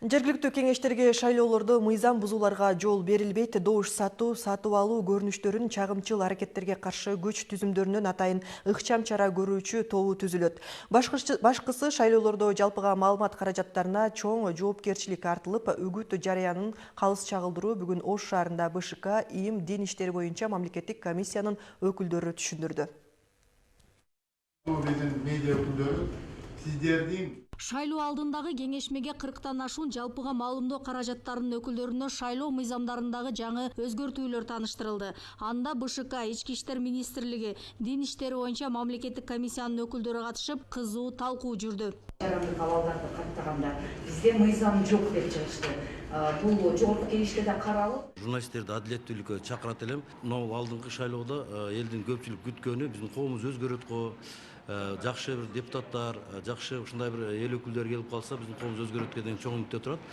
Жергиликтүү кеңештерге шайлоолордо мыйзам бузууларга жол берилбейт. Добуш сатып алуу көрүнүштөрүн чагымчыл аракеттерге каршы күч түзүмдөрүнөн атайын ыкчам чара көрүүчү тобу түзүлөт. Башкысы шайлоолордо жалпыга маалымат каражаттарына чоң жоопкерчилик артылып, үгүт жарыянын калыс чагылдыруу бүгүн Ош шаарында БШК ИИМ дин иштери боюнча мамлекеттик комиссиянын өкүлдөрү түшүндүрдү. Медиа өкүлдөрү сиздердин шайлоо алдындагы кеңешмеге 40тан ашуун жалпыга маалымдоо каражаттарынын өкүлдөрүнө шайлоо мыйзамдарындагы жаңы өзгөртүүлөр тааныштырылды. Анда БШК, Ички иштер министрлиги, дин иштери боюнча мамлекеттик комиссиянын өкүлдөрү катышып, кызуу талкуу жүрдү. Жарандык абалдарды каттаганда бизде мыйзам жок деп чыгышты. Бул жогорку кеңеште да каралып. Журналисттерди адилеттүүлүккө чакырат элем. Мына алдыңкы шайлоодо элдин көпчүлүк күткөнү биздин коомубуз өзгөрөт го. Жакшы бир депутаттар, жакшы ушундай бир эл өкүлдөрү келип калса, биздин коомубуз өзгөрөт деген чоң үмүттө турат.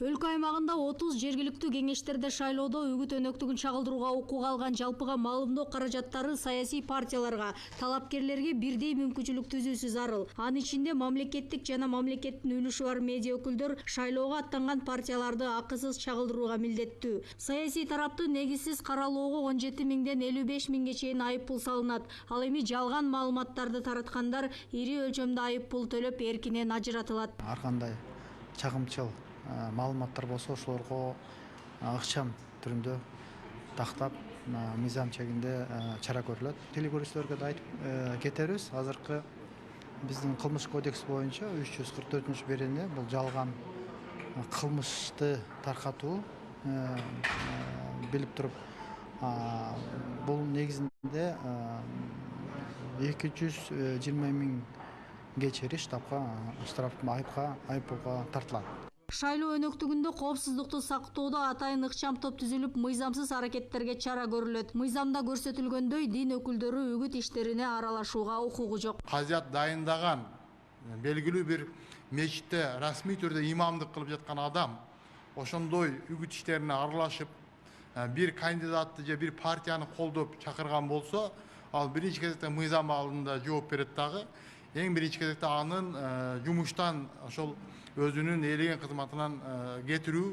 Өлкө аймагында 30 жергиликтүү кеңештерде шайлоодо үгүт өнөктүгүн чагылдырууга укук алган жалпыга маалымдоо каражаттары саясий партияларга, талапкерлерге бирдей мүмкүнчүлүк түзүүсү зарыл. Анын ичинде мамлекеттик жана мамлекеттин үлүшү бар медиа өкүлдөр шайлоого аттанган партияларды акысыз чагылдырууга милдеттүү. Саясий тарапты негизсиз каралоого 17 миңден 55 миңге чейин айыппул салынат. Ал эми жалган маалыматтарды тараткандар ири өлчөмдө айыппул төлөп эркинен ажыратылат. Ар кандай чагымчыл маалыматтар болсо ошолорго ыкчам түрүндө тактап мыйзам чегинде чара көрүлөт. Телекөрүүчүлөргө да айтып кетебиз, азыркы биздин кылмыш кодекс боюнча 344-берене бул жалган кылмышты таркатуу билип туруп, бул негизинде 220 миңге чейин штрафка айыппулга тартылат. Шайлоо өнөктүгүндө коопсуздукту сактоодо атайын ыкчам топ түзүлүп, мыйзамсыз аракеттерге чара көрүлөт. Мыйзамда көрсөтүлгөндөй, дин өкүлдөрү үгүт иштерине аралашууга укугу жок. казият дайындаган белгилүү бир мечитте расмий түрдө имамдык кылып жаткан адам ошондой үгүт иштерине аралашып, бир кандидатты же бир партияны колдоп чакырган болсо, ал биринчи кезекте мыйзам алдында жооп берет дагы. Эң биринчи кезекте анын жумуштан ошол өзүнүн ээлеген кызматынан кетирүү,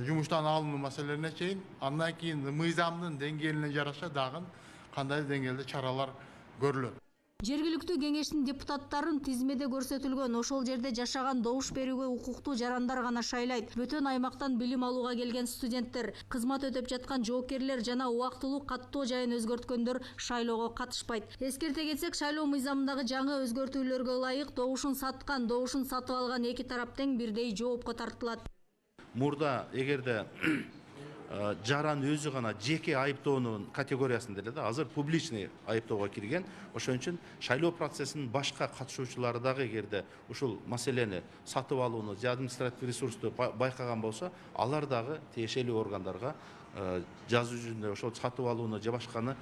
жумуштан алынуу маселелерине чейин, андан кийин мыйзамдын деңгээлине жараша дагы кандай деңгээлде чаралар көрүлөт. Жергиликтүү кеңештин депутаттарын тизмеде көрсөтүлгөн ошол жерде жашаган добуш берүүгө укуктуу жарандар гана шайлайт. Бөтөн аймактан билим алууга келген студенттер, кызмат өтөп жаткан жоокерлер жана убактылуу каттоо жайын өзгөрткөндөр шайлоого катышпайт. Эскерте кетсек, шайлоо мыйзамындагы жаңы өзгөртүүлөргө ылайык добушун саткан, добушун сатып алган эки тарап тең бирдей жоопко тартылат. Мурда эгерде жаран өзү гана жеке айыптоонун категориясында эле да, азыр публичный айыптоого кирген. Ошон үчүн шайлоо процессинин башка катышуучулары дагы эгерде ушул маселени сатып алууну же административдик ресурсту байкаган болсо, алар дагы тиешелүү органдарга жазуу жүзүндө ошол сатып алууну же башканы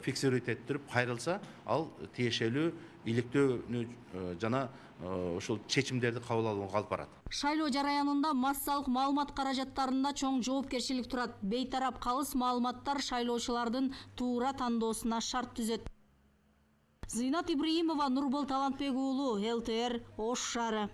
фиксировать этип кайрылса, ал тиешелүү иликтөөнү жана ошол чечимдерди кабыл алууга алып барат. Шайлоо жараянында массалык маалымат каражаттарында чоң жоопкерчилик турат. Бейтарап калыс маалыматтар шайлоочулардын туура тандоосуна шарт түзөт. Зыйнат Ибраимова, Нурбол Талантбек уулу, ЛТР, Ош шаары.